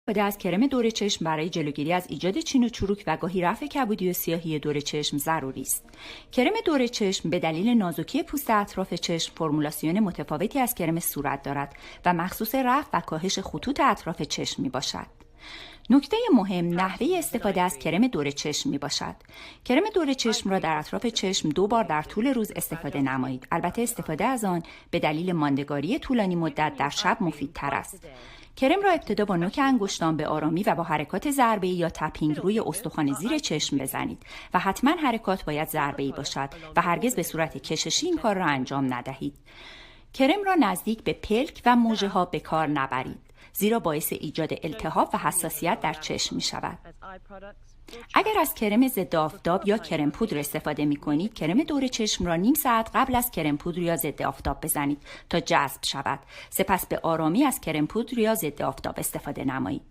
استفاده از کرم دور چشم برای جلوگیری از ایجاد چین و چروک و گاهی رفع کبودی و سیاهی دور چشم ضروری است. کرم دور چشم به دلیل نازکی پوست اطراف چشم فرمولاسیون متفاوتی از کرم صورت دارد و مخصوص رفع و کاهش خطوط اطراف چشم میباشد. نکته مهم نحوه استفاده از کرم دور چشم می باشد. کرم دور چشم را در اطراف چشم 2 بار در طول روز استفاده نمایید. البته استفاده از آن به دلیل ماندگاری طولانی مدت در شب مفیدتر است. کرم را ابتدا با نوک انگشتان به آرامی و با حرکات ضربه‌ای یا تپینگ روی استخوان زیر چشم بزنید و حتما حرکات باید ضربه‌ای باشد و هرگز به صورت کششی این کار را انجام ندهید. کرم را نزدیک به پلک و موژه‌ها به کار نبرید، زیرا باعث ایجاد التهاب و حساسیت در چشم می شود. اگر از کرم ضد آفتاب یا کرم پودر استفاده می کنید، کرم دور چشم را نیم ساعت قبل از کرم پودر یا ضد آفتاب بزنید تا جذب شود. سپس به آرامی از کرم پودر یا ضد آفتاب استفاده نمایید.